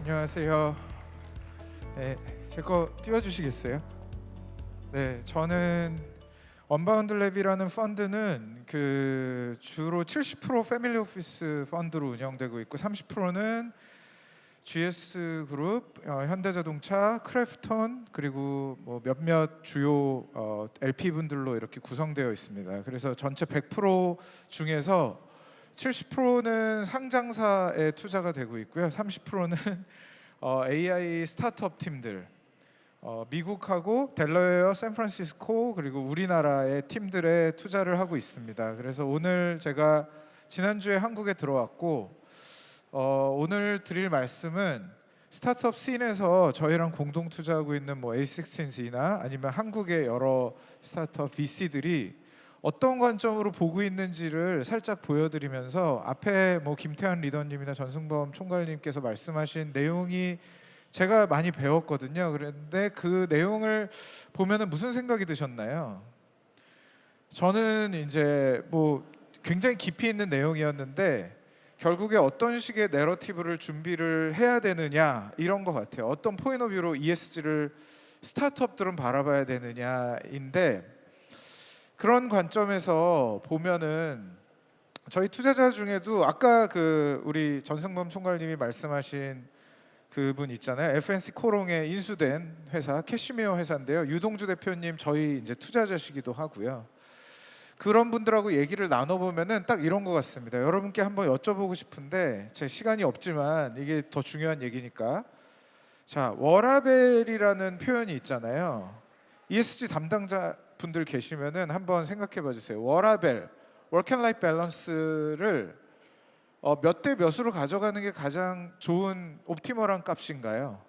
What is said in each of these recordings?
안녕하세요. 네, 제 거 띄워주시겠어요? 네, 저는 언바운드 랩이라는 펀드는 주로 70% 패밀리 오피스 펀드로 운영되고 있고 30%는 GS 그룹, 현대자동차, 크래프톤 그리고 뭐 몇몇 주요 LP 분들로 이렇게 구성되어 있습니다. 그래서 전체 100% 중에서 70%는 상장사에 투자가 되고 있고요. 30%는 AI 스타트업 팀들, 미국하고 델러웨어, 샌프란시스코 그리고 우리나라의 팀들에 투자를 하고 있습니다. 그래서 오늘 제가 지난주에 한국에 들어왔고 오늘 드릴 말씀은 스타트업 씬에서 저희랑 공동 투자하고 있는 뭐 A16Z나 아니면 한국의 여러 스타트업 VC들이 어떤 관점으로 보고 있는지를 살짝 보여드리면서 앞에 뭐 김태환 리더님이나 전승범 총괄님께서 말씀하신 내용이 제가 많이 배웠거든요. 그런데 그 내용을 보면은 무슨 생각이 드셨나요? 저는 이제 뭐 굉장히 깊이 있는 내용이었는데 결국에 어떤 식의 내러티브를 준비를 해야 되느냐 이런 것 같아요. 어떤 포인트 오브 뷰로 ESG를 스타트업들은 바라봐야 되느냐인데 그런 관점에서 보면은 저희 투자자 중에도 아까 우리 전승범 총괄님이 말씀하신 그분 있잖아요. FNC 코롱에 인수된 회사 캐시미어 회사인데요. 유동주 대표님 저희 이제 투자자시기도 하고요. 그런 분들하고 얘기를 나눠보면은 딱 이런 것 같습니다. 여러분께 한번 여쭤보고 싶은데 제 시간이 없지만 이게 더 중요한 얘기니까. 자, 워라벨이라는 표현이 있잖아요. ESG 담당자 분들 계시면은 한번 생각해봐 주세요. 워라벨, 워크 앤 라이프 밸런스를 몇 대 몇으로 가져가는 게 가장 좋은 옵티멀한 값인가요?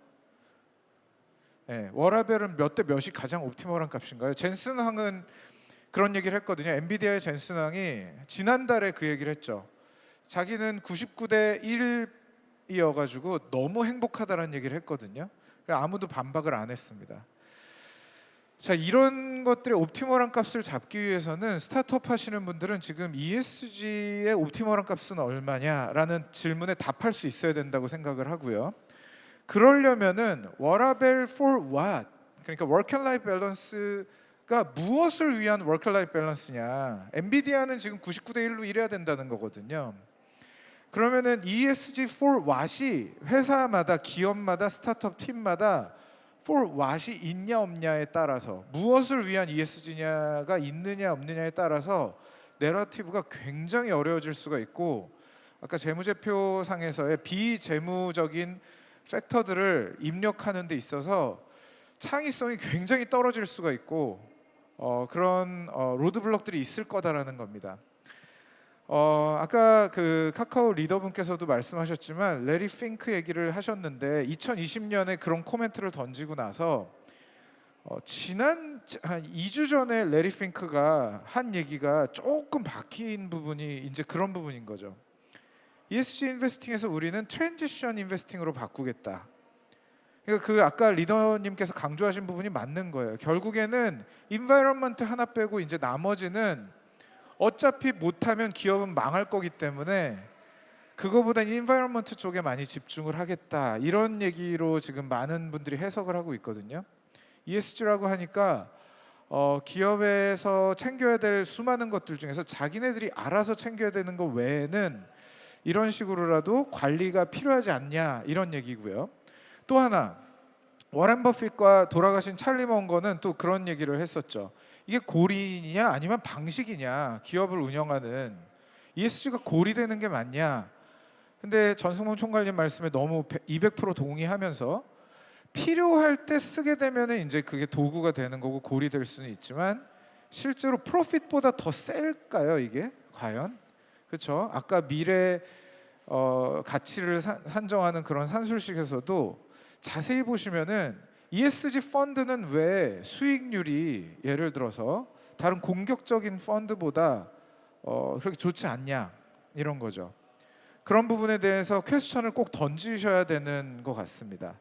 네, 워라벨은 몇 대 몇이 가장 옵티멀한 값인가요? 젠슨 황은 그런 얘기를 했거든요. 엔비디아의 젠슨 황이 지난달에 그 얘기를 했죠. 자기는 99대 1이어가지고 너무 행복하다라는 얘기를 했거든요. 아무도 반박을 안 했습니다. 자, 이런 것들의 옵티멀한 값을 잡기 위해서는 스타트업 하시는 분들은 지금 ESG의 옵티멀한 값은 얼마냐라는 질문에 답할 수 있어야 된다고 생각을 하고요. 그러려면은 워라벨 for what? 그러니까 워크 앤 라이프 밸런스가 무엇을 위한 워크 앤 라이프 밸런스냐? 엔비디아는 지금 99대 1로 일해야 된다는 거거든요. 그러면은 ESG for what이 회사마다 기업마다 스타트업 팀마다 for what이 있냐 없냐에 따라서 무엇을 위한 ESG냐가 있느냐 없느냐에 따라서 내러티브가 굉장히 어려워질 수가 있고 아까 재무제표상에서의 비재무적인 팩터들을 입력하는 데 있어서 창의성이 굉장히 떨어질 수가 있고 그런 로드블럭들이 있을 거다라는 겁니다. 아까 카카오 리더분께서도 말씀하셨지만 레리 핑크 얘기를 하셨는데 2020년에 그런 코멘트를 던지고 나서 지난 한 2주 전에 레리 핑크가 한 얘기가 조금 바뀐 부분이 이제 그런 부분인 거죠. ESG 인베스팅에서 우리는 트랜지션 인베스팅으로 바꾸겠다. 그러니까 아까 리더님께서 강조하신 부분이 맞는 거예요. 결국에는 인바이런먼트 하나 빼고 이제 나머지는 어차피 못하면 기업은 망할 거기 때문에 그거보다는 인바이런먼트 쪽에 많이 집중을 하겠다 이런 얘기로 지금 많은 분들이 해석을 하고 있거든요. ESG라고 하니까 기업에서 챙겨야 될 수많은 것들 중에서 자기네들이 알아서 챙겨야 되는 것 외에는 이런 식으로라도 관리가 필요하지 않냐 이런 얘기고요. 또 하나 워렌 버핏과 돌아가신 찰리 먼거는 또 그런 얘기를 했었죠. 이게 고리냐 아니면 방식이냐 기업을 운영하는 ESG가 고리되는 게 맞냐. 근데 전승범 총괄님 말씀에 너무 200% 동의하면서 필요할 때 쓰게 되면은 이제 그게 도구가 되는 거고 고리될 수는 있지만 실제로 프로핏보다 더 셀까요 이게 과연? 그렇죠? 아까 미래 가치를 산정하는 그런 산술식에서도 자세히 보시면은 ESG 펀드는 왜 수익률이 예를 들어서 다른 공격적인 펀드보다 그렇게 좋지 않냐 이런 거죠. 그런 부분에 대해서 퀘스천을 꼭 던지셔야 되는 것 같습니다.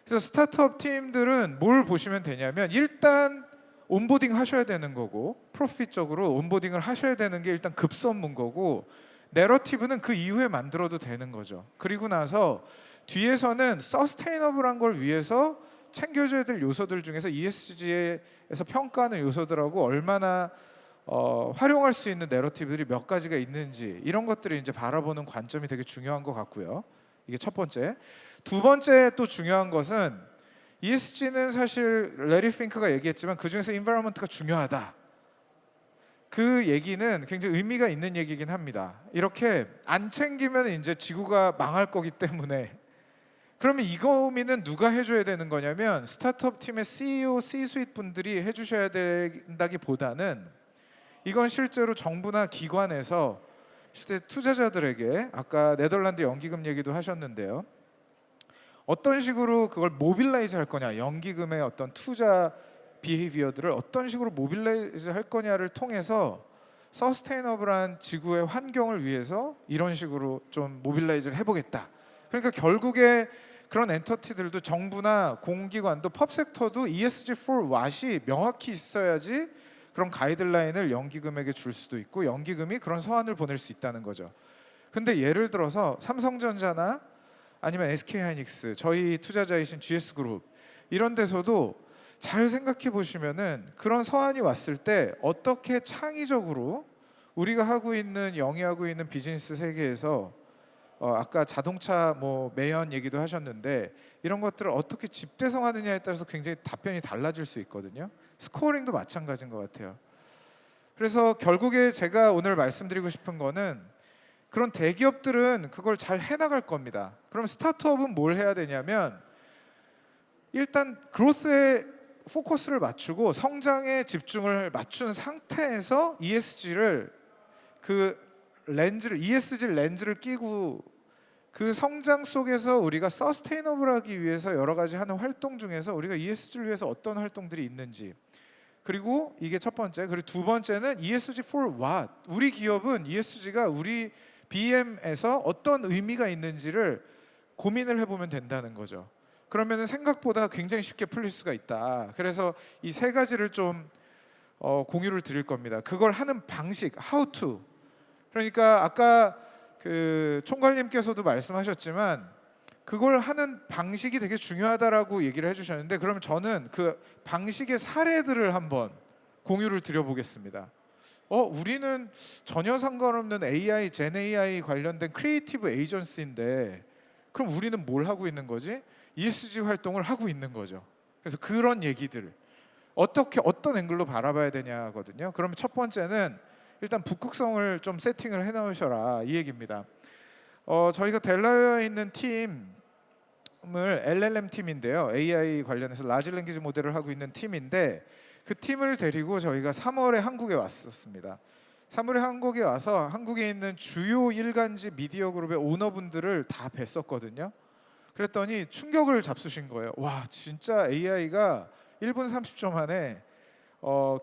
그래서 스타트업 팀들은 뭘 보시면 되냐면 일단 온보딩 하셔야 되는 거고 프로핏적으로 온보딩을 하셔야 되는 게 일단 급선무인 거고 내러티브는 그 이후에 만들어도 되는 거죠. 그리고 나서 뒤에서는 서스테이너블한 걸 위해서 챙겨줘야 될 요소들 중에서 ESG에서 평가하는 요소들하고 얼마나 활용할 수 있는 내러티브들이 몇 가지가 있는지 이런 것들을 이제 바라보는 관점이 되게 중요한 것 같고요. 이게 첫 번째. 두 번째 또 중요한 것은 ESG는 사실 레리 핑크가 얘기했지만 그 중에서 environment가 중요하다. 그 얘기는 굉장히 의미가 있는 얘기긴 합니다. 이렇게 안 챙기면 이제 지구가 망할 거기 때문에 그러면 이 고민은 누가 해줘야 되는 거냐면 스타트업 팀의 CEO, C-수ite 분들이 해주셔야 된다기보다는 이건 실제로 정부나 기관에서 실제 투자자들에게 아까 네덜란드 연기금 얘기도 하셨는데요. 어떤 식으로 그걸 모빌라이즈 할 거냐, 연기금의 어떤 투자 비헤이비어들을 어떤 식으로 모빌라이즈 할 거냐를 통해서 서스테이너블한 지구의 환경을 위해서 이런 식으로 좀 모빌라이즈를 해보겠다. 그러니까 결국에 그런 엔터티들도 정부나 공기관도 펍섹터도 ESG4 왓이 명확히 있어야지 그런 가이드라인을 연기금에게 줄 수도 있고 연기금이 그런 서한을 보낼 수 있다는 거죠. 근데 예를 들어서 삼성전자나 아니면 SK하이닉스, 저희 투자자이신 GS그룹 이런 데서도 잘 생각해 보시면은 그런 서한이 왔을 때 어떻게 창의적으로 우리가 하고 있는 영위하고 있는 비즈니스 세계에서 아까 자동차 뭐 매연 얘기도 하셨는데 이런 것들을 어떻게 집대성하느냐에 따라서 굉장히 답변이 달라질 수 있거든요. 스코어링도 마찬가지인 것 같아요. 그래서 결국에 제가 오늘 말씀드리고 싶은 거는 그런 대기업들은 그걸 잘 해나갈 겁니다. 그럼 스타트업은 뭘 해야 되냐면 일단 그로스에 포커스를 맞추고 성장에 집중을 맞춘 상태에서 ESG를 ESG 렌즈를 끼고 그 성장 속에서 우리가 서스테이너블하기 위해서 여러 가지 하는 활동 중에서 우리가 ESG를 위해서 어떤 활동들이 있는지 그리고 이게 첫 번째 그리고 두 번째는 ESG for what 우리 기업은 ESG가 우리 BM에서 어떤 의미가 있는지를 고민을 해보면 된다는 거죠. 그러면 생각보다 굉장히 쉽게 풀릴 수가 있다. 그래서 이 세 가지를 좀 공유를 드릴 겁니다. 그걸 하는 방식, how to. 그러니까 아까 그 총괄님께서도 말씀하셨지만 그걸 하는 방식이 되게 중요하다라고 얘기를 해주셨는데 그러면 저는 그 방식의 사례들을 한번 공유를 드려보겠습니다. 우리는 전혀 상관없는 AI, 젠 AI 관련된 크리에이티브 에이전시인데 그럼 우리는 뭘 하고 있는 거지? ESG 활동을 하고 있는 거죠. 그래서 그런 얘기들 어떻게 어떤 앵글로 바라봐야 되냐거든요. 그러면 첫 번째는 일단 북극성을 좀 세팅을 해놓으셔라 이 얘기입니다. 저희가 델라웨어에 있는 팀을 LLM 팀인데요. AI 관련해서 라지 랭귀지 모델을 하고 있는 팀인데 그 팀을 데리고 저희가 3월에 한국에 왔었습니다. 3월에 한국에 와서 한국에 있는 주요 일간지 미디어 그룹의 오너분들을 다 뵀었거든요. 그랬더니 충격을 잡수신 거예요. 와 진짜 AI가 1분 30초 만에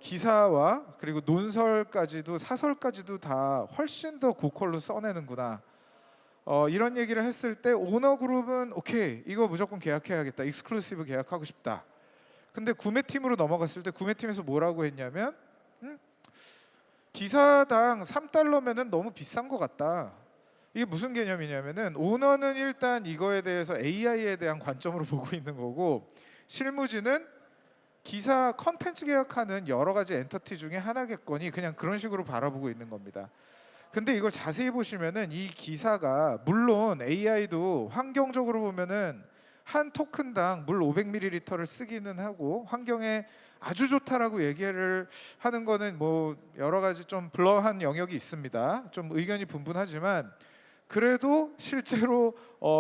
기사와 그리고 논설까지도 사설까지도 다 훨씬 더 고퀄로 써내는구나. 이런 얘기를 했을 때 오너 그룹은 오케이 이거 무조건 계약해야겠다. 익스클루시브 계약하고 싶다. 근데 구매팀으로 넘어갔을 때 구매팀에서 뭐라고 했냐면 기사당 3달러면은 너무 비싼 것 같다. 이게 무슨 개념이냐면은 오너는 일단 이거에 대해서 AI에 대한 관점으로 보고 있는 거고 실무진은 기사 컨텐츠 계약하는 여러 가지 엔터티 중에 하나겠거니 그냥 그런 식으로 바라보고 있는 겁니다. 근데 이걸 자세히 보시면은 이 기사가 물론 AI도 환경적으로 보면은 한 토큰당 물 500ml를 쓰기는 하고 환경에 아주 좋다라고 얘기를 하는 거는 뭐 여러 가지 좀 블러한 영역이 있습니다. 좀 의견이 분분하지만 그래도 실제로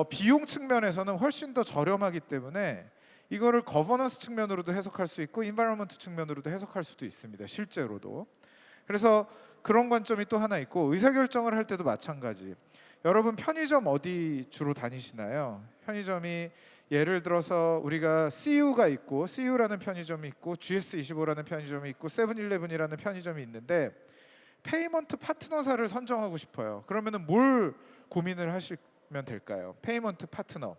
비용 측면에서는 훨씬 더 저렴하기 때문에 이거를 거버넌스 측면으로도 해석할 수 있고 인바이러먼트 측면으로도 해석할 수도 있습니다. 실제로도. 그래서 그런 관점이 또 하나 있고 의사결정을 할 때도 마찬가지. 여러분 편의점 어디 주로 다니시나요? 편의점이 예를 들어서 우리가 CU가 있고 CU라는 편의점이 있고 GS25라는 편의점이 있고 세븐일레븐이라는 편의점이 있는데 페이먼트 파트너사를 선정하고 싶어요. 그러면은 뭘 고민을 하시면 될까요? 페이먼트 파트너.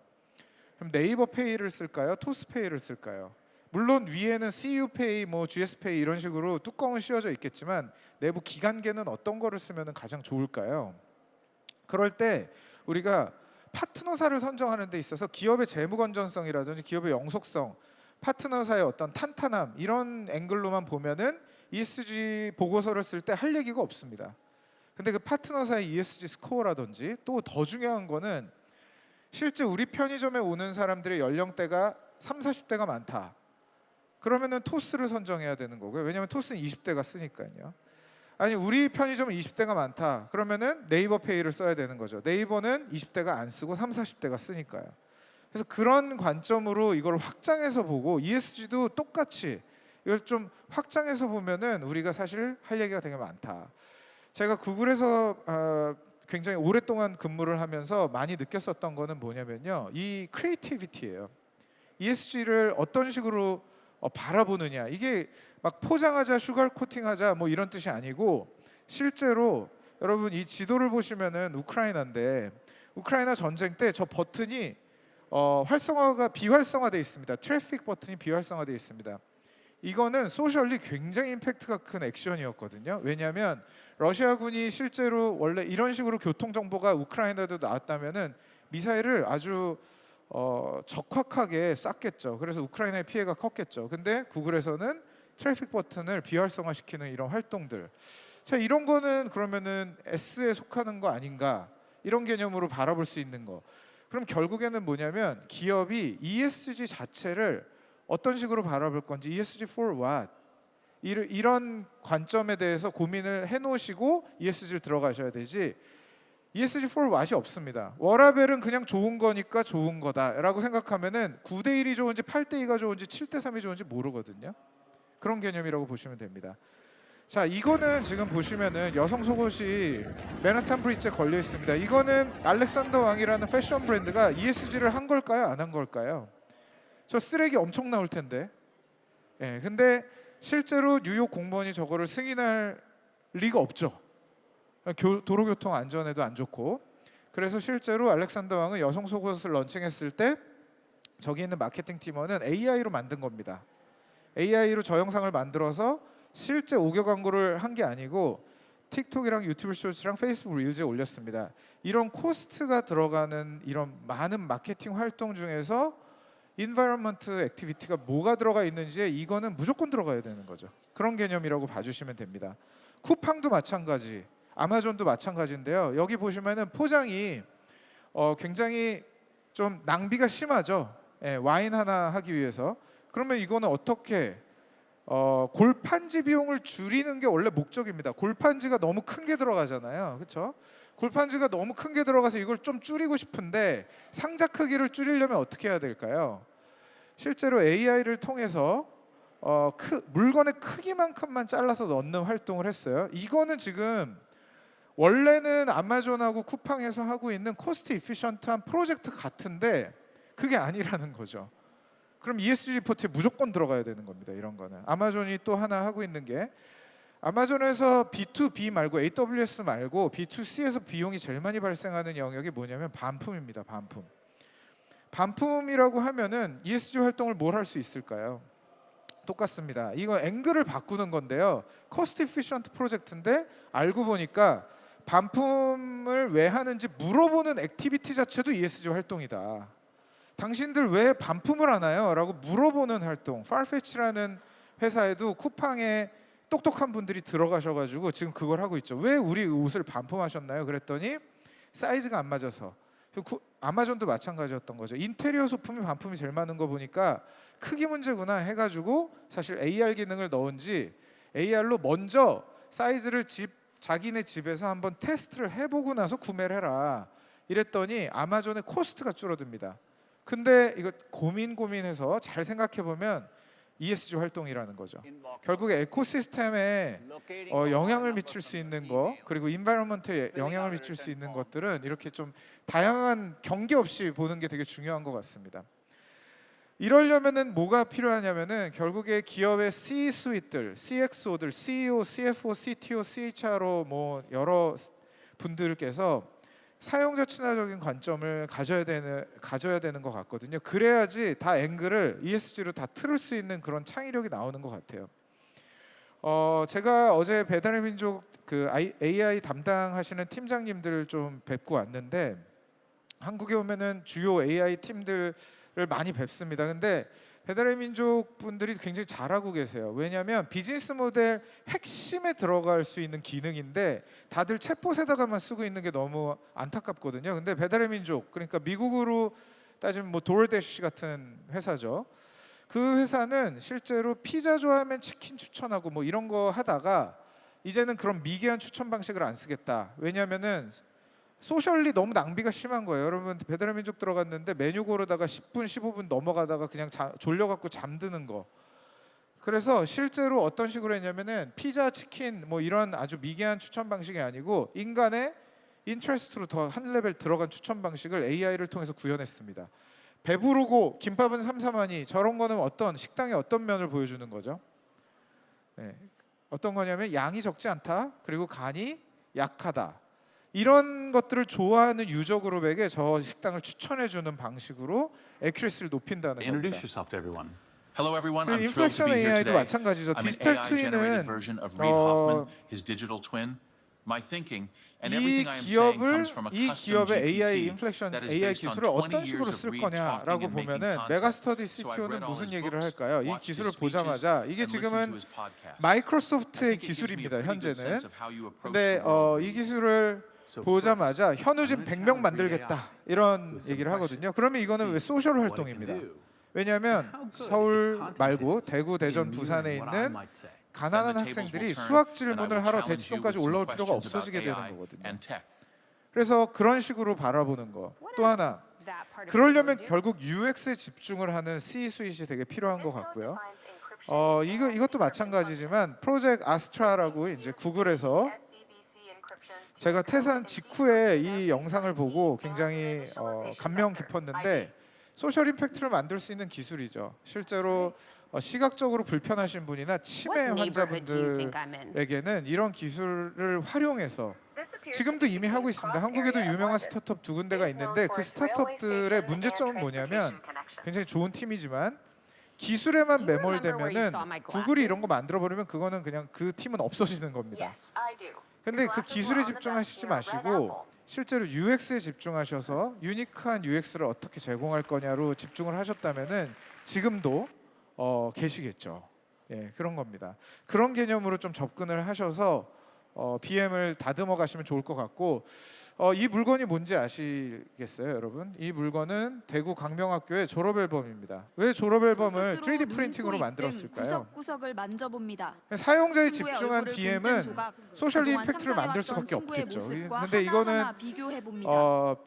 그럼 네이버 페이를 쓸까요? 토스페이를 쓸까요? 물론 위에는 CU페이, 뭐 GS페이 이런 식으로 뚜껑은 씌워져 있겠지만 내부 기간계는 어떤 거를 쓰면 가장 좋을까요? 그럴 때 우리가 파트너사를 선정하는 데 있어서 기업의 재무 건전성이라든지 기업의 영속성, 파트너사의 어떤 탄탄함 이런 앵글로만 보면은 ESG 보고서를 쓸 때 할 얘기가 없습니다. 근데 그 파트너사의 ESG 스코어라든지 또 더 중요한 거는 실제 우리 편의점에 오는 사람들의 연령대가 30, 40대가 많다. 그러면은 토스를 선정해야 되는 거고요. 왜냐하면 토스는 20대가 쓰니까요. 아니 우리 편의점은 20대가 많다. 그러면은 네이버 페이를 써야 되는 거죠. 네이버는 20대가 안 쓰고 30, 40대가 쓰니까요. 그래서 그런 관점으로 이걸 확장해서 보고 ESG도 똑같이 이걸 좀 확장해서 보면은 우리가 사실 할 얘기가 되게 많다. 제가 구글에서 굉장히 오랫동안 근무를 하면서 많이 느꼈었던 거는 뭐냐면요. 이 크리에이티비티예요. ESG를 어떤 식으로 바라보느냐. 이게 막 포장하자, 슈가 코팅하자 뭐 이런 뜻이 아니고 실제로 여러분 이 지도를 보시면은 우크라이나인데 우크라이나 전쟁 때 저 버튼이 활성화가 비활성화되어 있습니다. 트래픽 버튼이 비활성화되어 있습니다. 이거는 소셜리 굉장히 임팩트가 큰 액션이었거든요. 왜냐하면 러시아군이 실제로 원래 이런 식으로 교통 정보가 우크라이나도 나왔다면은 미사일을 아주 적확하게 쐈겠죠. 그래서 우크라이나의 피해가 컸겠죠. 근데 구글에서는 트래픽 버튼을 비활성화시키는 이런 활동들. 자, 이런 거는 그러면은 S에 속하는 거 아닌가? 이런 개념으로 바라볼 수 있는 거. 그럼 결국에는 뭐냐면 기업이 ESG 자체를 어떤 식으로 바라볼 건지 ESG for what? 이런 관점에 대해서 고민을 해놓으시고 ESG를 들어가셔야 되지 ESG for what이 없습니다. 워라벨은 그냥 좋은 거니까 좋은 거다라고 생각하면은 9대 1이 좋은지 8대 2가 좋은지 7대 3이 좋은지 모르거든요. 그런 개념이라고 보시면 됩니다. 자, 이거는 지금 보시면은 여성 속옷이 맨하탄 브릿지에 걸려 있습니다. 이거는 알렉산더 왕이라는 패션 브랜드가 ESG를 한 걸까요? 안 한 걸까요? 저 쓰레기 엄청 나올 텐데. 예, 근데 실제로 뉴욕 공무원이 저거를 승인할 리가 없죠. 도로교통 안전에도 안 좋고. 그래서 실제로 알렉산더 왕은 여성 속옷을 런칭했을 때 저기 있는 마케팅 팀원은 AI로 만든 겁니다. AI로 저 영상을 만들어서 실제 오교 광고를 한 게 아니고 틱톡이랑 유튜브 쇼츠랑 페이스북 릴즈에 올렸습니다. 이런 코스트가 들어가는 이런 많은 마케팅 활동 중에서 인바이런먼트 액티비티가 뭐가 들어가 있는지 이거는 무조건 들어가야 되는 거죠. 그런 개념이라고 봐주시면 됩니다. 쿠팡도 마찬가지, 아마존도 마찬가지인데요. 여기 보시면은 포장이 굉장히 좀 낭비가 심하죠. 예, 와인 하나 하기 위해서. 그러면 이거는 어떻게 골판지 비용을 줄이는 게 원래 목적입니다. 골판지가 너무 큰 게 들어가잖아요. 그렇죠? 골판지가 너무 큰 게 들어가서 이걸 좀 줄이고 싶은데 상자 크기를 줄이려면 어떻게 해야 될까요? 실제로 AI를 통해서 물건의 크기만큼만 잘라서 넣는 활동을 했어요. 이거는 지금 원래는 아마존하고 쿠팡에서 하고 있는 코스트 이피션트한 프로젝트 같은데 그게 아니라는 거죠. 그럼 ESG 리포트에 무조건 들어가야 되는 겁니다. 이런 거는. 아마존이 또 하나 하고 있는 게 아마존에서 B2B 말고 AWS 말고 B2C에서 비용이 제일 많이 발생하는 영역이 뭐냐면 반품입니다. 반품. 반품이라고 하면은 ESG 활동을 뭘 할 수 있을까요? 똑같습니다. 이거 앵글을 바꾸는 건데요. 코스트 이피션트 프로젝트인데 알고 보니까 반품을 왜 하는지 물어보는 액티비티 자체도 ESG 활동이다. 당신들 왜 반품을 하나요? 라고 물어보는 활동. Farfetch라는 회사에도 쿠팡에 똑똑한 분들이 들어가셔가지고 지금 그걸 하고 있죠. 왜 우리 옷을 반품하셨나요? 그랬더니 사이즈가 안 맞아서. 아마존도 마찬가지였던 거죠. 인테리어 소품이 반품이 제일 많은 거 보니까 크기 문제구나 해가지고 사실 AR 기능을 넣은지 AR로 먼저 사이즈를 자기네 집에서 한번 테스트를 해보고 나서 구매를 해라 이랬더니 아마존의 코스트가 줄어듭니다. 근데 이거 고민해서 잘 생각해 보면 ESG 활동이라는 거죠. 결국에 에코시스템에 영향을 미칠 수 있는 거 그리고 인바이런먼트에 영향을 미칠 수 있는 것들은 이렇게 좀 다양한 경계 없이 보는 게 되게 중요한 것 같습니다. 이러려면은 뭐가 필요하냐면은 결국에 기업의 C-수윗들, CXO들, CEO, CFO, CTO, CHRO 뭐 여러 분들께서 사용자 친화적인 관점을 가져야 되는 것 같거든요. 그래야지 다 앵글을 ESG로 다 틀을 수 있는 그런 창의력이 나오는 것 같아요. 제가 어제 배달의 민족 그 AI 담당하시는 팀장님들 좀 뵙고 왔는데 한국에 오면은 주요 AI 팀들을 많이 뵙습니다. 근데 배달의 민족 분들이 굉장히 잘하고 계세요. 왜냐하면 비즈니스 모델 핵심에 들어갈 수 있는 기능인데 다들 챗봇에다가만 쓰고 있는 게 너무 안타깝거든요. 근데 배달의 민족, 그러니까 미국으로 따지면 뭐 도어대시 같은 회사죠. 그 회사는 실제로 피자 좋아하면 치킨 추천하고 뭐 이런 거 하다가 이제는 그런 미개한 추천 방식을 안 쓰겠다. 왜냐하면은 소셜리 너무 낭비가 심한 거예요. 여러분 배달의 민족 들어갔는데 메뉴 고르다가 10분, 15분 넘어가다가 그냥 졸려갖고 잠드는 거. 그래서 실제로 어떤 식으로 했냐면은 피자, 치킨 뭐 이런 아주 미개한 추천 방식이 아니고 인간의 인트레스트로 더 한 레벨 들어간 추천 방식을 AI를 통해서 구현했습니다. 배부르고 김밥은 삼삼하니 저런 거는 어떤 식당의 어떤 면을 보여주는 거죠? 네. 어떤 거냐면 양이 적지 않다. 그리고 간이 약하다. 이런 것들을 좋아하는 유저 그룹에게 저 식당을 추천해주는 방식으로 애큐리시를 높인다는 겁니다. Hello everyone. I'm 그리고 thrilled to 인플렉션 be here AI도 today. 마찬가지죠. I'm an 디지털 AI-generated 트윈은 version of Reid Hoffman, his digital twin. My thinking and 이 everything I am saying 기업을 comes from a 이 custom 기업의 AI GPT 인플렉션 that is AI based on 기술을 20 어떤 식으로 years of 쓸 Reid talking 거냐라고 and making 보면은 content. 메가스터디 So I CTO는 read all 무슨 his 얘기를 books, 할까요? 이 watched his 기술을 speeches, 보자마자 이게 and listened to 지금은 his podcasts. I 마이크로소프트의 think it gives me a 기술입니다. pretty good 현재는. sense of how you approach 근데 the world. 이 기술을 보자마자 현우진 100명 만들겠다 이런 얘기를 하거든요. 그러면 이거는 왜 소셜 활동입니다. 왜냐하면 서울 말고 대구, 대전, 부산에 있는 가난한 학생들이 수학 질문을 하러 대치동까지 올라올 필요가 없어지게 되는 거거든요. 그래서 그런 식으로 바라보는 거. 또 하나, 그러려면 결국 UX에 집중을 하는 C 스윗이 되게 필요한 것 같고요. 이것도 마찬가지지만 프로젝트 아스트라라고 이제 구글에서 제가 퇴사한 직후에 이 영상을 보고 굉장히 감명 깊었는데 소셜 임팩트를 만들 수 있는 기술이죠. 실제로 시각적으로 불편하신 분이나 치매 환자분들에게는 이런 기술을 활용해서 지금도 이미 하고 있습니다. 한국에도 유명한 스타트업 두 군데가 있는데 그 스타트업들의 문제점은 뭐냐면 굉장히 좋은 팀이지만 기술에만 매몰되면은 구글이 이런 거 만들어 버리면 그거는 그냥 그 팀은 없어지는 겁니다. 근데 그 기술에 집중하시지 마시고 실제로 UX에 집중하셔서 유니크한 UX를 어떻게 제공할 거냐로 집중을 하셨다면은 지금도 계시겠죠. 예, 그런 겁니다. 그런 개념으로 좀 접근을 하셔서 BM을 다듬어 가시면 좋을 것 같고 이 물건이 뭔지 아시겠어요, 여러분? 이 물건은 대구 광명학교의 졸업 앨범입니다. 왜 졸업 앨범을 3D 프린팅으로 만들었을까요? 구석구석을 만져봅니다. 사용자에 집중한 BM은 소셜 임팩트를 만들 수밖에 없겠죠. 근데 이거는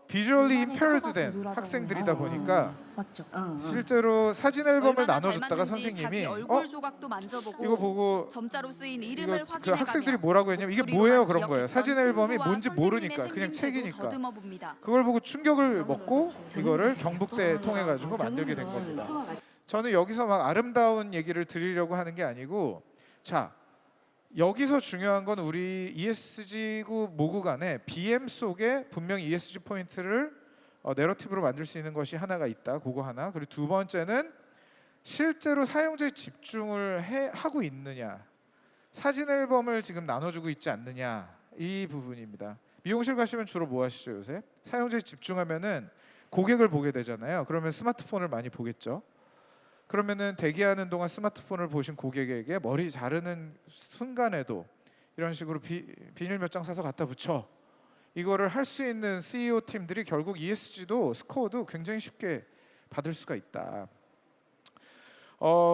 비주얼리 임페어드 된 학생들이다 보니까 맞죠? 실제로 사진 앨범을 나눠줬다가 선생님이 이거 보고 점자로 쓰인 이름을 그 확인해가며 학생들이 뭐라고 했냐면 이게 뭐예요 그런 거예요. 사진 앨범이 뭔지 모르니까 그냥 책이니까 그걸 보고 충격을 먹고 이거를 경북대에 통해 가지고 만들게 된 겁니다. 저는 여기서 막 아름다운 얘기를 드리려고 하는 게 아니고 자 여기서 중요한 건 우리 ESG구 모구 간에 BM 속에 분명히 ESG 포인트를 내러티브로 만들 수 있는 것이 하나가 있다. 그거 하나. 그리고 두 번째는 실제로 사용자에 집중을 하고 있느냐. 사진 앨범을 지금 나눠주고 있지 않느냐. 이 부분입니다. 미용실 가시면 주로 뭐 하시죠 요새? 사용자에 집중하면은 고객을 보게 되잖아요. 그러면 스마트폰을 많이 보겠죠. 그러면은 대기하는 동안 스마트폰을 보신 고객에게 머리 자르는 순간에도 이런 식으로 비닐 몇 장 사서 갖다 붙여. 이거를 할 수 있는 CEO 팀들이 결국 ESG도 스코어도 굉장히 쉽게 받을 수가 있다.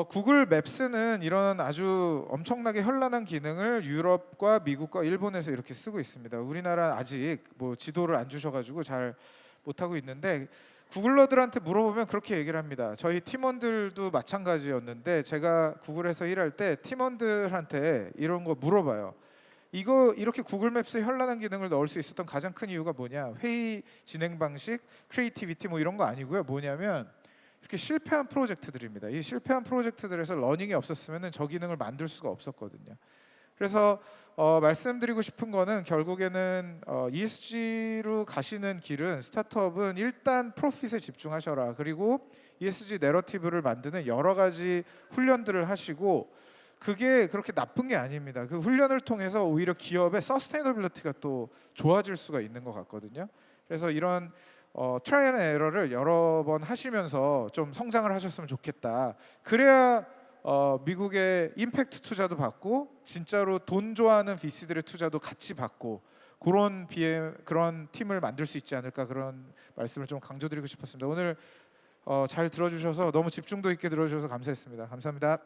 구글 맵스는 이런 아주 엄청나게 현란한 기능을 유럽과 미국과 일본에서 이렇게 쓰고 있습니다. 우리나라 아직 뭐 지도를 안 주셔가지고 잘 못하고 있는데 구글러들한테 물어보면 그렇게 얘기를 합니다. 저희 팀원들도 마찬가지였는데 제가 구글에서 일할 때 팀원들한테 이런 거 물어봐요. 이거 이렇게 구글 맵스에 현란한 기능을 넣을 수 있었던 가장 큰 이유가 뭐냐? 회의 진행 방식, 크리에이티비티 뭐 이런 거 아니고요. 뭐냐면 이렇게 실패한 프로젝트들입니다. 이 실패한 프로젝트들에서 러닝이 없었으면 저 기능을 만들 수가 없었거든요. 그래서 말씀드리고 싶은 거는 결국에는 ESG로 가시는 길은 스타트업은 일단 프로핏에 집중하셔라. 그리고 ESG 내러티브를 만드는 여러 가지 훈련들을 하시고 그게 그렇게 나쁜 게 아닙니다. 그 훈련을 통해서 오히려 기업의 서스테이너빌리티가 또 좋아질 수가 있는 것 같거든요. 그래서 이런 트라이 앤 에러를 여러 번 하시면서 좀 성장을 하셨으면 좋겠다. 그래야 미국의 임팩트 투자도 받고 진짜로 돈 좋아하는 VC들의 투자도 같이 받고 그런 그런 팀을 만들 수 있지 않을까, 그런 말씀을 좀 강조드리고 싶었습니다. 오늘 잘 들어주셔서, 너무 집중도 있게 들어주셔서 감사했습니다. 감사합니다.